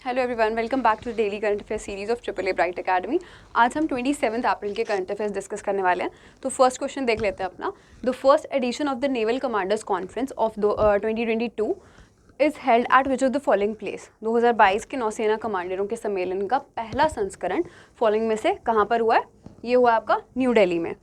Hello everyone, welcome back to daily current affair series of triple A bright academy. आज हम 27 अप्रैल के current affairs discuss करने वाले हैं। तो फर्स्ट क्वेश्चन देख लेते हैं अपना। The first edition of the naval commanders conference of 2022 is held at which of the following place. 2022 के नौसेना कमांडरों के सम्मेलन का पहला संस्करण फॉलोइंग में से कहाँ पर हुआ है? ये हुआ आपका न्यू दिल्ली में।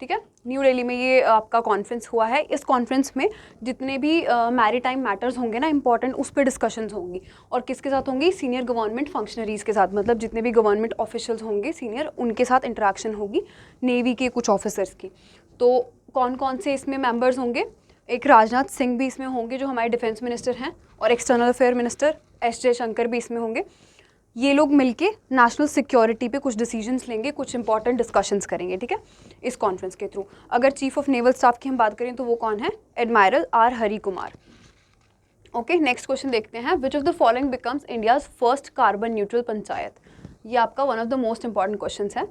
ठीक है, न्यू दिल्ली में ये आपका कॉन्फ्रेंस हुआ है। इस कॉन्फ्रेंस में जितने भी मैरीटाइम मैटर्स होंगे ना इंपॉर्टेंट, उस पर डिस्कशंस होंगी। और किसके साथ होंगी? सीनियर गवर्नमेंट फंक्शनरीज़ के साथ, मतलब जितने भी गवर्नमेंट ऑफिशियल्स होंगे सीनियर, उनके साथ इंटरेक्शन होगी, नेवी के कुछ ऑफिसर्स की। तो कौन कौन से इसमें मेंबर्स होंगे? एक राजनाथ सिंह भी इसमें होंगे जो हमारे डिफेंस मिनिस्टर हैं, और external affair minister S Jaishankar भी इसमें होंगे। ये लोग मिलके नेशनल सिक्योरिटी पे कुछ डिसीजंस लेंगे, कुछ इंपॉर्टेंट डिस्कशंस करेंगे। ठीक है, इस कॉन्फ्रेंस के थ्रू। अगर चीफ ऑफ नेवल स्टाफ की हम बात करें तो वो कौन है? Admiral R Hari Kumar. Okay, next question देखते हैं। Which of the following becomes India's first carbon neutral panchayat? ये आपका one of the most important question है।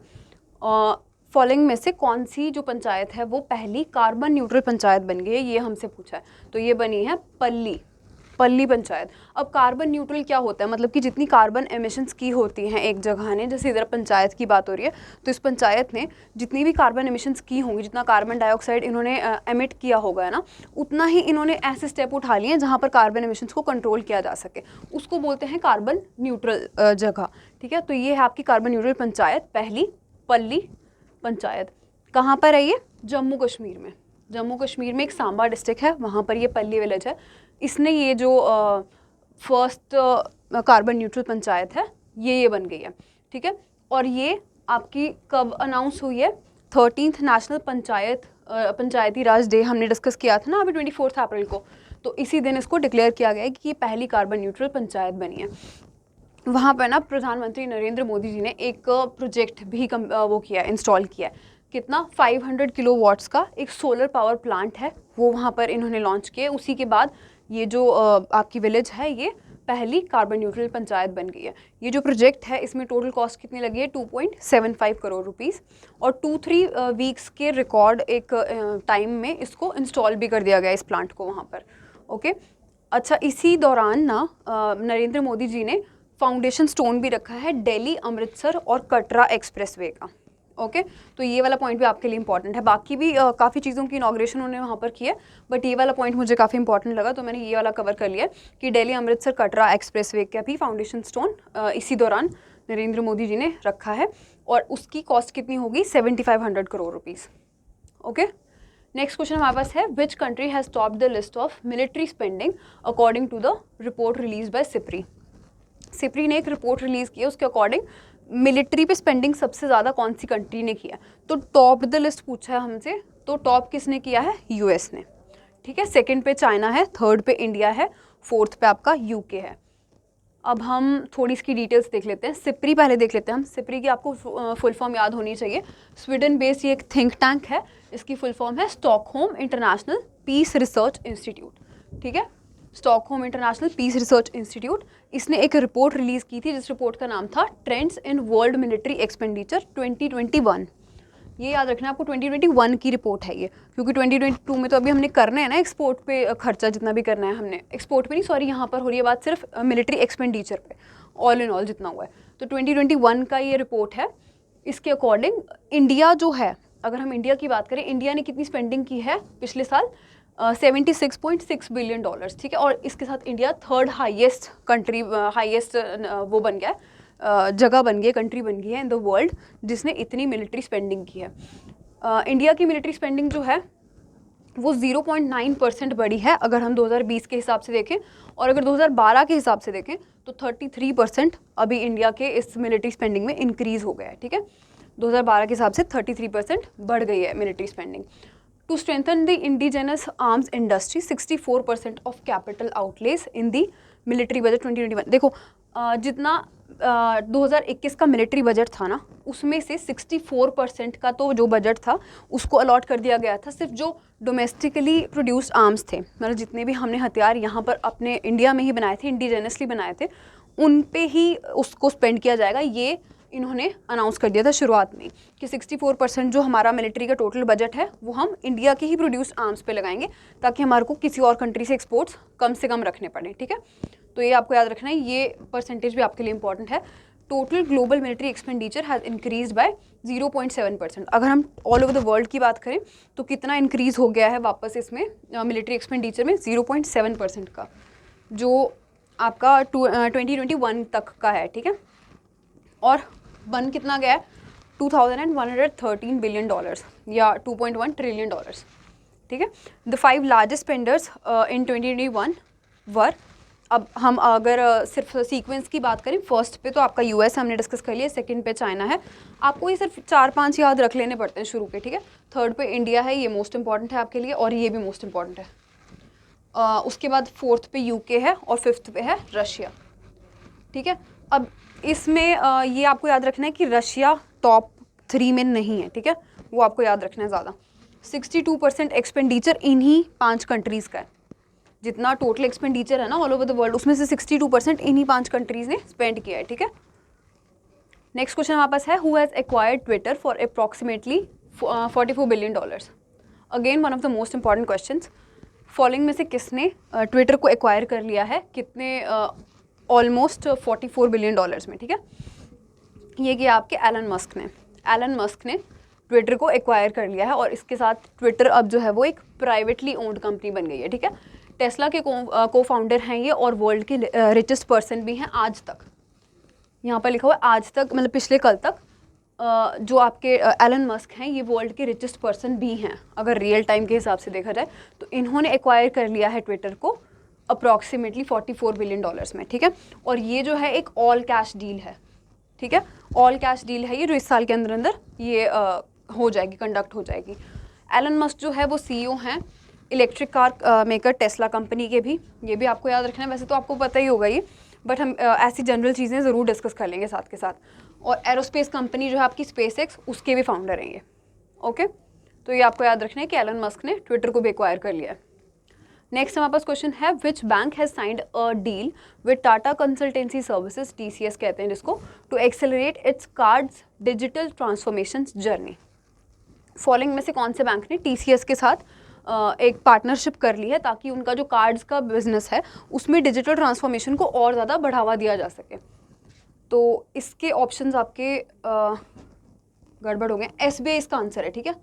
फॉलोइंग में से कौन सी जो पंचायत है वो पहली कार्बन न्यूट्रल पंचायत बन गई है? ये हमसे पूछा है। तो ये बनी है पल्ली पंचायत। अब कार्बन न्यूट्रल क्या होता है? मतलब कि जितनी कार्बन एमिशंस की होती हैं एक जगह ने, जैसे इधर पंचायत की बात हो रही है, तो इस पंचायत ने जितनी भी कार्बन एमिशंस की होंगी, जितना कार्बन डाइऑक्साइड इन्होंने एमिट किया होगा है ना, उतना ही इन्होंने ऐसे स्टेप उठा लिए हैं जहाँ पर कार्बन एमिशंस को कंट्रोल किया जा सके। उसको बोलते हैं कार्बन न्यूट्रल जगह। ठीक है, तो ये है आपकी कार्बन न्यूट्रल पंचायत, पहली पल्ली पंचायत। कहाँ पर है ये? जम्मू कश्मीर में। जम्मू कश्मीर में एक सांबा डिस्ट्रिक्ट है, वहाँ पर ये पल्ली विलेज है। इसने ये जो फर्स्ट कार्बन न्यूट्रल पंचायत है ये बन गई है। ठीक है, और ये आपकी कब अनाउंस हुई है? 13th नेशनल पंचायती राज डे हमने डिस्कस किया था ना अभी 24 अप्रैल को। तो इसी दिन इसको डिक्लेयर किया गया है कि ये पहली कार्बन न्यूट्रल पंचायत बनी है। वहाँ पर ना प्रधानमंत्री नरेंद्र मोदी जी ने एक प्रोजेक्ट भी वो किया, इंस्टॉल किया है। कितना? 500 किलोवाट्स का एक सोलर पावर प्लांट है, वो वहाँ पर इन्होंने लॉन्च किया। उसी के बाद ये जो आपकी विलेज है ये पहली कार्बन न्यूट्रल पंचायत बन गई है। ये जो प्रोजेक्ट है इसमें टोटल कॉस्ट कितनी लगी है? 2.75 करोड़ रुपीस, और 2-3 वीक्स के रिकॉर्ड एक टाइम में इसको इंस्टॉल भी कर दिया गया इस प्लांट को वहाँ पर। ओके, अच्छा, इसी दौरान ना नरेंद्र मोदी जी ने फाउंडेशन स्टोन भी रखा है दिल्ली अमृतसर और कटरा एक्सप्रेसवे का। ओके, तो ये वाला पॉइंट भी आपके लिए इंपॉर्टेंट है। बाकी भी काफ़ी चीज़ों की इनॉग्रेशन उन्होंने वहाँ पर किया, बट ये वाला पॉइंट मुझे काफ़ी इंपॉर्टेंट लगा, तो मैंने ये वाला कवर कर लिया कि दिल्ली अमृतसर कटरा एक्सप्रेसवे का भी फाउंडेशन स्टोन इसी दौरान नरेंद्र मोदी जी ने रखा है, और उसकी कॉस्ट कितनी होगी? 7500 crore rupees. Okay, next question हमारे पास है। Which country has top the list of military spending according to the report release by SIPRI? SIPRI ने एक रिपोर्ट रिलीज़ की है, उसके अकॉर्डिंग मिलिट्री पे स्पेंडिंग सबसे ज़्यादा कौन सी कंट्री ने किया? तो टॉप द लिस्ट पूछा है हमसे, तो टॉप किसने किया है? यूएस ने। ठीक है, सेकंड पे चाइना है, थर्ड पे इंडिया है, फोर्थ पे आपका यूके है। अब हम थोड़ी इसकी डिटेल्स देख लेते हैं। सिप्री पहले देख लेते हैं हम। सिप्री की आपको फुल फॉर्म याद होनी चाहिए। स्वीडन बेस्ड ये एक थिंक टैंक है, इसकी फुल फॉर्म है Stockholm International Peace Research Institute. ठीक है, Stockholm International Peace Research Institute. इसने एक रिपोर्ट रिलीज़ की थी जिस रिपोर्ट का नाम था trends in world military expenditure 2021। ये याद रखना आपको, 2021 की रिपोर्ट है ये, क्योंकि 2022 में तो अभी हमने करना है ना एक्सपोर्ट पे खर्चा, जितना भी करना है हमने एक्सपोर्ट पे नहीं, सॉरी, यहाँ पर हो रही है बात सिर्फ मिलिट्री एक्सपेंडिचर पे, ऑल इन ऑल जितना हुआ है। तो 2021 का ये रिपोर्ट है। इसके अकॉर्डिंग इंडिया जो है, अगर हम इंडिया की बात करें, इंडिया ने कितनी स्पेंडिंग की है पिछले साल? 76.6 बिलियन डॉलर्स। ठीक है, और इसके साथ India third highest country, highest वो बन गया, जगह बन गई, कंट्री बन गई है इन द वर्ल्ड जिसने इतनी मिलिट्री स्पेंडिंग की है। इंडिया की मिलिट्री स्पेंडिंग जो है वो 0.9% बढ़ी है अगर हम 2020 के हिसाब से देखें, और अगर 2012 के हिसाब से देखें तो 33% अभी इंडिया के इस मिलिट्री स्पेंडिंग में इंक्रीज़ हो गया है। ठीक है, 2012 के हिसाब से 33% बढ़ गई है military spending. To strengthen the indigenous arms industry, 64% of capital outlays in the military budget 2021। देखो जितना 2021 का मिलिट्री बजट था ना, उसमें से 64% का तो जो बजट था उसको अलॉट कर दिया गया था सिर्फ जो डोमेस्टिकली प्रोड्यूस्ड आर्म्स थे, मतलब जितने भी हमने हथियार यहाँ पर अपने इंडिया में ही बनाए थे, इंडिजेनसली बनाए थे, उन पे ही उसको स्पेंड किया जाएगा। ये इन्होंने अनाउंस कर दिया था शुरुआत में कि 64% जो हमारा मिलिट्री का टोटल बजट है वो हम इंडिया के ही प्रोड्यूस्ड आर्म्स पे लगाएंगे, ताकि हमारे को किसी और कंट्री से एक्सपोर्ट्स कम से कम रखने पड़े। ठीक है, तो ये आपको याद रखना है, ये परसेंटेज भी आपके लिए इंपॉर्टेंट है। Total global military expenditure has increase by 0.7%। अगर हम ऑल ओवर द वर्ल्ड की बात करें तो कितना इंक्रीज हो गया है वापस इसमें मिलिट्री एक्सपेंडिचर में, 0.7% का, जो आपका 2021 तक का है, ठीक है। और बन कितना गया है, $2113 बिलियन या $2.1 ट्रिलियन, ठीक है। द 5 लार्जेस्ट स्पेंडर्स इन 2021 वर, अब हम अगर सिर्फ सीक्वेंस की बात करें, फर्स्ट पे तो आपका यूएस हमने डिस्कस कर लिया, सेकंड पे चाइना है, आपको ये सिर्फ 4-5 याद रख लेने पड़ते हैं शुरू के, ठीक है। थर्ड पे इंडिया है, ये मोस्ट इंपॉर्टेंट है आपके लिए, और ये भी मोस्ट इंपॉर्टेंट है। उसके बाद फोर्थ पे यूके है और फिफ्थ पे है रशिया, ठीक है। अब इसमें ये आपको याद रखना है कि रशिया टॉप 3 में नहीं है, ठीक है, वो आपको याद रखना है ज़्यादा। 62% एक्सपेंडिचर इन्हीं 5 कंट्रीज़ का है, जितना टोटल एक्सपेंडिचर है ना ऑल ओवर द वर्ल्ड, उसमें से 62% इन्हीं 5 कंट्रीज़ ने स्पेंड किया है, ठीक है। नेक्स्ट क्वेश्चन हमारे पास है, who has acquired Twitter for approximately $44 billion. Again one of the most important question, following में से किसने ट्विटर को एक्वायर कर लिया है, कितने, ऑलमोस्ट $44 बिलियन में, ठीक है। ये किया आपके एलन मस्क ने ट्विटर को एक्वायर कर लिया है, और इसके साथ ट्विटर अब जो है वो एक प्राइवेटली ओन्ड कंपनी बन गई है, ठीक है। टेस्ला के को फाउंडर हैं ये, और वर्ल्ड के रिचेस्ट पर्सन भी हैं आज तक। यहाँ पर लिखा हुआ है आज तक, मतलब पिछले कल तक, जो आपके एलन मस्क हैं ये वर्ल्ड के रिचेस्ट पर्सन भी हैं अगर रियल टाइम के हिसाब से देखा जाए तो। इन्होंने एक्वायर कर लिया है ट्विटर को अप्रॉक्सीमेटली $44 बिलियन में, ठीक है। और ये जो है एक ऑल कैश डील है, ठीक है, ऑल कैश डील है ये, जो इस साल के अंदर अंदर ये हो जाएगी, कंडक्ट हो जाएगी। एलन मस्क जो है वो CEO हैं electric car maker Tesla company के भी, ये भी आपको याद रखना है, वैसे तो आपको पता ही होगा ये, बट हम ऐसी जनरल चीज़ें ज़रूर डिस्कस कर लेंगे साथ के साथ। और एरोस्पेस कंपनी जो है आपकी SpaceX, उसके भी फाउंडर हैं ये, ओके। तो ये आपको याद रखना है कि एलन मस्क ने ट्विटर को भी एक्वायर कर लिया है। नेक्स्ट हमारे पास क्वेश्चन है, which bank has signed a deal with Tata Consultancy Services, TCS कहते हैं जिसको, to accelerate its cards digital transformation journey. Following में से कौन से बैंक ने TCS के साथ एक पार्टनरशिप कर ली है ताकि उनका जो कार्ड्स का बिजनेस है उसमें डिजिटल ट्रांसफॉर्मेशन को और ज़्यादा बढ़ावा दिया जा सके। तो इसके ऑप्शंस आपके गड़बड़ हो गए, SBI इसका आंसर है, ठीक है।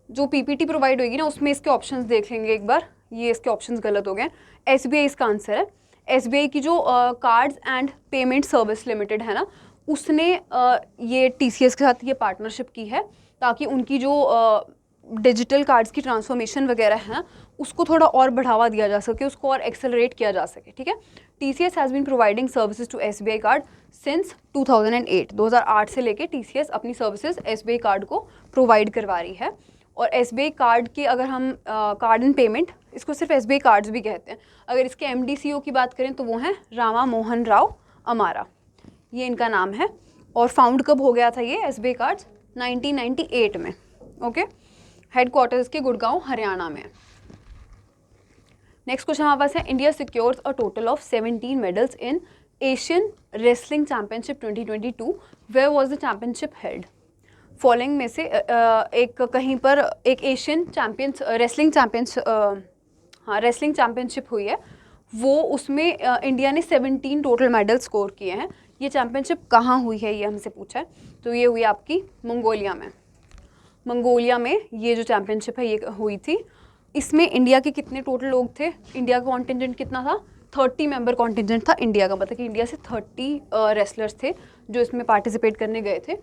जो PPT प्रोवाइड होगी ना उसमें इसके ऑप्शंस देख लेंगे एक बार, ये इसके ऑप्शंस गलत हो गए, SBI इसका आंसर है। SBI की जो cards and payment service limited है ना, उसने ये TCS के साथ ये पार्टनरशिप की है ताकि उनकी जो डिजिटल कार्ड्स की ट्रांसफॉर्मेशन वगैरह है उसको थोड़ा और बढ़ावा दिया जा सके, उसको और एक्सेलरेट किया जा सके, ठीक है। TCS has been providing services to SBI card since 2008 से लेके TCS अपनी सर्विसेज SBI कार्ड को प्रोवाइड करवा रही है। और SBI कार्ड की अगर हम कार्ड एंड पेमेंट, इसको सिर्फ SBI कार्ड्स भी कहते हैं। अगर इसके MD CEO की बात करें तो वो हैं रामा मोहन राव अमारा, ये इनका नाम है। और फाउंड कब हो गया था ये SBI कार्ड्स, 1998 में, ओके। हेडक्वार्टर्स के गुड़गांव हरियाणा में। नेक्स्ट क्वेश्चन हमारे पास है, India secures a total of 17 medals in Asian wrestling championship 2022, where was the championship held. Following में से एक कहीं पर एक एशियन रेसलिंग चैंपियनशिप हुई है, वो उसमें इंडिया ने 17 टोटल मेडल स्कोर किए हैं। ये चैंपियनशिप कहाँ हुई है ये हमसे पूछा है, तो ये हुई आपकी मंगोलिया में ये जो चैंपियनशिप है ये हुई थी। इसमें इंडिया के कितने टोटल लोग थे, इंडिया का कॉन्टिजेंट कितना था, 30 मेंबर कॉन्टिजेंट था इंडिया का, मतलब कि इंडिया से 30 रेसलर्स थे जो इसमें पार्टिसिपेट करने गए थे।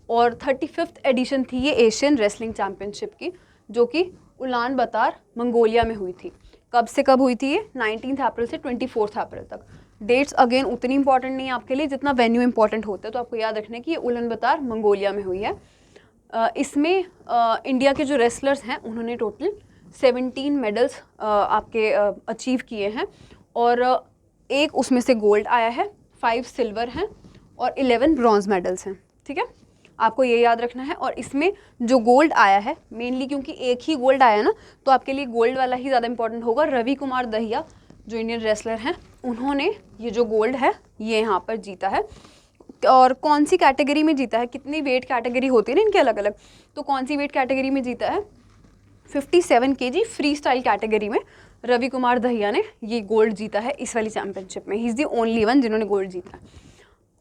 और 35th एडिशन थी ये एशियन रेसलिंग चैंपियनशिप की, जो कि उलान बतार मंगोलिया में हुई थी। कब से कब हुई थी ये, 19 अप्रैल से 24 अप्रैल तक। डेट्स अगेन उतनी इंपॉर्टेंट नहीं है आपके लिए जितना वेन्यू इंपॉर्टेंट होता है, तो आपको याद रखना है कि ये उलान बतार मंगोलिया में हुई है। इसमें इंडिया के जो रेसलर्स हैं उन्होंने टोटल 17 मेडल्स आपके अचीव किए हैं, और एक उसमें से गोल्ड आया है, 5 सिल्वर हैं और 11 ब्रॉन्ज मेडल्स हैं, ठीक है। आपको ये याद रखना है। और इसमें जो गोल्ड आया है मेनली क्योंकि एक ही गोल्ड आया ना, तो आपके लिए गोल्ड वाला ही ज़्यादा इंपॉर्टेंट होगा। रवि कुमार दहिया जो इंडियन रेसलर हैं, उन्होंने ये जो गोल्ड है ये यहाँ पर जीता है। और कौन सी कैटेगरी में जीता है, कितनी वेट कैटेगरी होती है ना इनके अलग अलग, तो कौन सी वेट कैटेगरी में जीता है, 57 kg फ्री स्टाइल कैटेगरी में रवि कुमार दहिया ने ये गोल्ड जीता है इस वाली चैम्पियनशिप में। He is the only one जिन्होंने गोल्ड जीता है।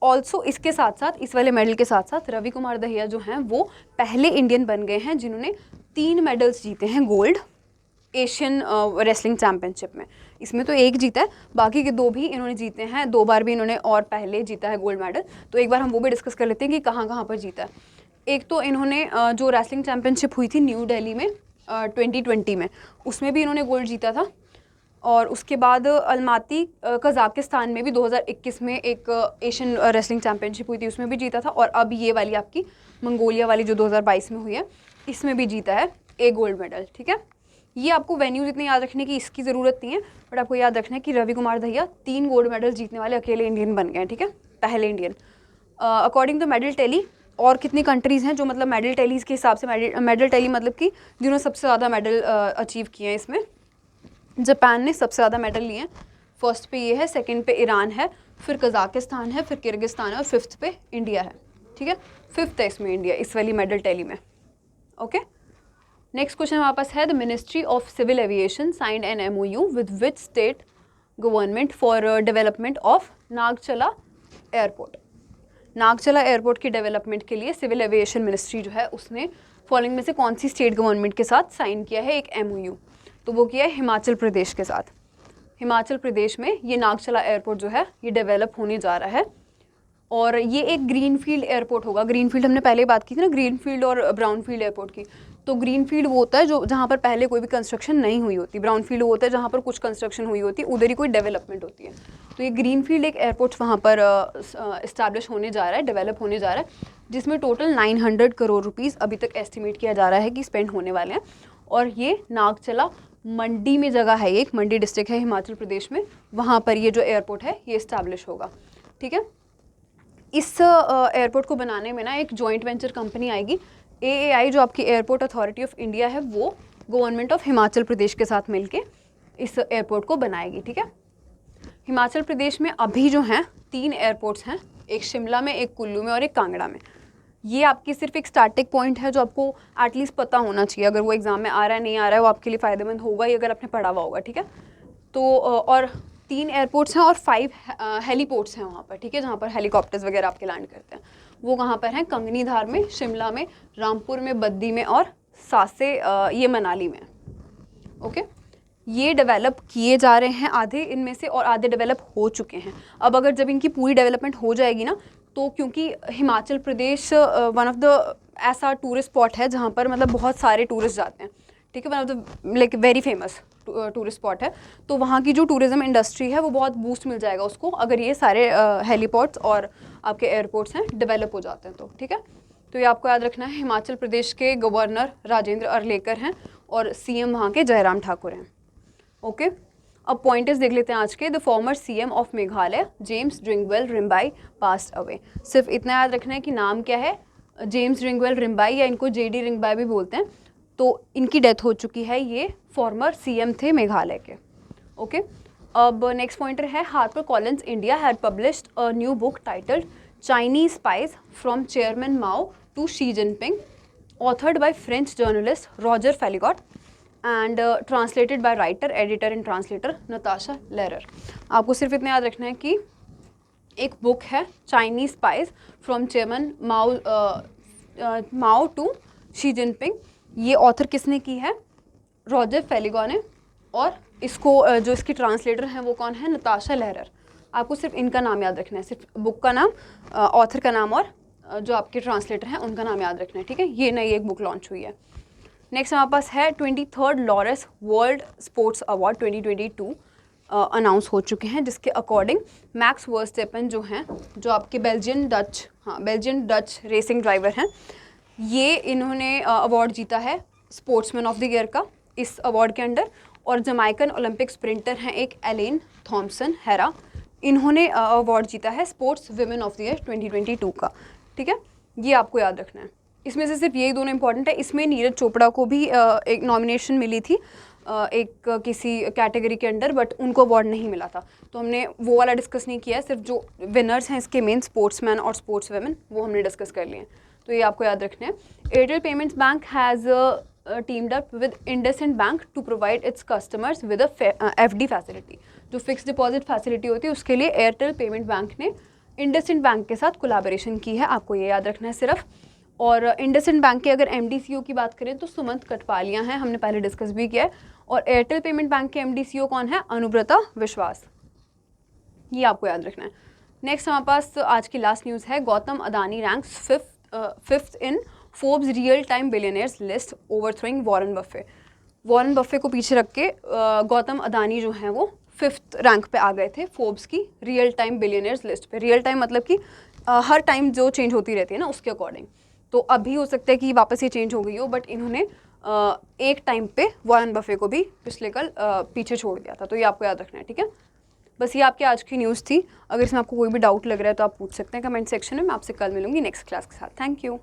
ऑल्सो इसके साथ साथ, इस वाले मेडल के साथ साथ, रवि कुमार दहिया जो हैं वो पहले इंडियन बन गए हैं जिन्होंने 3 मेडल्स जीते हैं गोल्ड एशियन रेसलिंग चैम्पियनशिप में। इसमें तो एक जीता है, बाकी के 2 भी इन्होंने जीते हैं, 2 बार भी इन्होंने और पहले जीता है गोल्ड मेडल। तो एक बार हम वो भी डिस्कस कर लेते हैं कि कहाँ कहाँ पर जीता है। एक तो इन्होंने जो रेसलिंग चैम्पियनशिप हुई थी न्यू दिल्ली में 2020 में, उसमें भी इन्होंने गोल्ड जीता था। और उसके बाद अलमाती कज़ाकिस्तान में भी 2021 में एक एशियन रेसलिंग चैम्पियनशिप हुई थी, उसमें भी जीता था। और अब ये वाली आपकी मंगोलिया वाली जो 2022 में हुई है, इसमें भी जीता है एक गोल्ड मेडल। ठीक है, ये आपको वेन्यूज इतने याद रखने की इसकी ज़रूरत नहीं है, बट आपको याद रखना है कि रवि कुमार दहिया 3 गोल्ड मेडल जीतने वाले अकेले इंडियन बन गए हैं। ठीक है, पहले Indian. According to medal tally, और कितनी कंट्रीज़ हैं जो मतलब मेडल टैलीज़ के हिसाब से, मेडल टैली मतलब कि जिन्होंने सबसे ज़्यादा मेडल अचीव किए हैं, इसमें जापान ने सबसे ज़्यादा मेडल लिए हैं। फर्स्ट पे ये है, सेकंड पे ईरान है, फिर कज़ाकिस्तान है, फिर किर्गिस्तान है, और 5th पे इंडिया है। ठीक है, 5th है इसमें इंडिया, इस वाली मेडल टैली में। ओके, नेक्स्ट क्वेश्चन हमारे पास है, the ministry of civil aviation signed an MOU with which state government for development of Nagchala airport. Nagchala airport की डेवलपमेंट के लिए सिविल एविएशन मिनिस्ट्री जो है उसने फॉलोइंग में से कौन सी स्टेट गवर्नमेंट के साथ साइन किया है एक MOU? तो वो किया है हिमाचल प्रदेश के साथ। हिमाचल प्रदेश में ये नागचला एयरपोर्ट जो है ये डेवलप होने जा रहा है, और ये एक ग्रीनफील्ड एयरपोर्ट होगा। ग्रीनफील्ड हमने पहले बात की थी ना, ग्रीनफील्ड और ब्राउनफील्ड एयरपोर्ट की। तो ग्रीनफील्ड वो होता है जो जहाँ पर पहले कोई भी कंस्ट्रक्शन नहीं हुई होती, ब्राउनफील्ड वो होता है जहाँ पर कुछ कंस्ट्रक्शन हुई होती है, उधर ही कोई डेवलपमेंट होती है। तो ये ग्रीनफील्ड एक एयरपोर्ट वहाँ पर इस्टेब्लिश होने जा रहा है, डेवलप होने जा रहा है, जिसमें टोटल 900 करोड़ रुपीज़ अभी तक एस्टिमेट किया जा रहा है कि स्पेंड होने वाले हैं। और ये नागचला मंडी में जगह है, एक मंडी डिस्ट्रिक्ट है हिमाचल प्रदेश में, वहाँ पर ये जो एयरपोर्ट है ये इस्टेब्लिश होगा। ठीक है, इस एयरपोर्ट को बनाने में ना एक जॉइंट वेंचर कंपनी आएगी, AAI जो आपकी एयरपोर्ट अथॉरिटी ऑफ इंडिया है, वो गवर्नमेंट ऑफ हिमाचल प्रदेश के साथ मिलके इस एयरपोर्ट को बनाएगी। ठीक है, हिमाचल प्रदेश में अभी जो हैं 3 एयरपोर्ट्स हैं, एक शिमला में, एक कुल्लू में और एक कांगड़ा में। ये आपकी सिर्फ एक स्टार्टिंग पॉइंट है जो आपको एटलीस्ट पता होना चाहिए, अगर वो एग्जाम में आ रहा है नहीं आ रहा है वो आपके लिए फ़ायदेमंद होगा ही अगर आपने पढ़ा हुआ होगा। ठीक है, तो और 3 एयरपोर्ट्स हैं और 5 हेलीपोर्ट्स हैं वहाँ पर। ठीक है, जहाँ पर हेलीकॉप्टर्स वगैरह आपके लैंड करते हैं, वो कहाँ पर हैं? कंगनीधार में, शिमला में, रामपुर में, बद्दी में और सासे ये मनाली में। ओके, ये डेवलप किए जा रहे हैं आधे इनमें से, और आधे डेवलप हो चुके हैं। अब अगर जब इनकी पूरी डेवलपमेंट हो जाएगी ना, तो क्योंकि Himachal Pradesh one of the ऐसा टूरिस्ट स्पॉट है जहाँ पर मतलब बहुत सारे टूरिस्ट जाते हैं। ठीक है, one of the like very famous tourist spot है, तो वहाँ की जो टूरिज़्म इंडस्ट्री है वो बहुत बूस्ट मिल जाएगा उसको अगर ये सारे हेलीपोर्ट्स और आपके एयरपोर्ट्स हैं डेवलप हो जाते हैं तो। ठीक है, तो ये आपको याद रखना है, हिमाचल प्रदेश के गवर्नर राजेंद्र अर्लेकर हैं और CM वहाँ के जयराम ठाकुर हैं। ओके, अब पॉइंटर्स देख लेते हैं आज के। The former CM of Meghalaya James Dringwell Rymbai passed away. सिर्फ इतना याद रखना है कि नाम क्या है, जेम्स ड्रिंगवेल रिम्बाई, या इनको JD रिम्बाई भी बोलते हैं। तो इनकी डेथ हो चुकी है, ये फॉर्मर CM थे मेघालय के। ओके, अब नेक्स्ट पॉइंटर है, Harper Collins India had published a new book titled Chinese spies from chairman Mao to Xi Jinping, authored by French journalist Roger Faligot and translated by writer, editor and translator Natasha Lehrer. आपको सिर्फ इतना याद रखना है कि एक book है Chinese spies from chairman Mao to Xi Jinping, ये ऑथर किसने की है? रॉजर फेलिगॉ ने, और इसको जो इसकी ट्रांसलेटर हैं वो कौन है? नताशा लेरर। आपको सिर्फ इनका नाम याद रखना है, सिर्फ बुक का नाम, ऑथर का नाम और जो आपके ट्रांसलेटर हैं उनका नाम याद रखना है। ठीक है, ये नई एक बुक लॉन्च हुई है। नेक्स्ट हमारे पास है 23rd Laureus world sports award 2022 announce हो चुके हैं, जिसके अकॉर्डिंग मैक्स वर्स्टेपन जो हैं, जो आपके बेल्जियन डच रेसिंग ड्राइवर हैं, ये इन्होंने अवार्ड जीता है स्पोर्ट्समैन ऑफ द ईयर का इस अवार्ड के अंडर। और जमाइकन ओलंपिक स्प्रिंटर हैं एक एलेन थॉम्सन हेरा, इन्होंने अवार्ड जीता है sports women of the year 2022 का। ठीक है, ये आपको याद रखना है। इसमें से सिर्फ यही दोनों इंपॉर्टेंट है। इसमें नीरज चोपड़ा को भी एक नॉमिनेशन मिली थी एक किसी कैटेगरी के अंडर, बट उनको अवार्ड नहीं मिला था, तो हमने वो वाला डिस्कस नहीं किया है। सिर्फ जो विनर्स हैं इसके मेन स्पोर्ट्समैन और स्पोर्ट्स वेमेन वो हमने डिस्कस कर लिए हैं, तो ये आपको याद रखना है। Airtel payments bank has teamed up with IndusInd Bank to provide its customers with a FD facility. जो फिक्स डिपॉजिट फैसिलिटी होती है उसके लिए एयरटेल पेमेंट बैंक ने IndusInd बैंक के साथ कोलैबोरेशन की है, आपको ये याद रखना है सिर्फ। और IndusInd बैंक के अगर MD/CEO की बात करें तो सुमंत कटपालिया हैं, हमने पहले डिस्कस भी किया है। और एयरटेल पेमेंट बैंक के MD/CEO कौन है? अनुब्रता विश्वास, ये आपको याद रखना है। नेक्स्ट हमारे पास आज की लास्ट न्यूज़ है, गौतम अदानी रैंक्स फिफ्थ इन Forbes real time billionaires list ओवरथ्रोइंग Warren Buffett. Warren Buffett को पीछे रख के गौतम अदानी जो हैं वो 5th रैंक पे आ गए थे फोर्ब्स की रियल टाइम बिलियनियर्स लिस्ट पे। रियल टाइम मतलब कि हर टाइम जो चेंज होती रहती है ना उसके अकॉर्डिंग, तो अभी हो सकता है कि वापस ये चेंज हो गई हो, बट इन्होंने एक टाइम पे वॉरेन बफे को भी पिछले कल पीछे छोड़ दिया था, तो ये आपको याद रखना है, ठीक है। बस ये आपकी आज की न्यूज़ थी। अगर इसमें आपको कोई भी डाउट लग रहा है तो आप पूछ सकते हैं कमेंट सेक्शन में। मैं आपसे कल मिलूंगी नेक्स्ट क्लास के साथ। Thank you.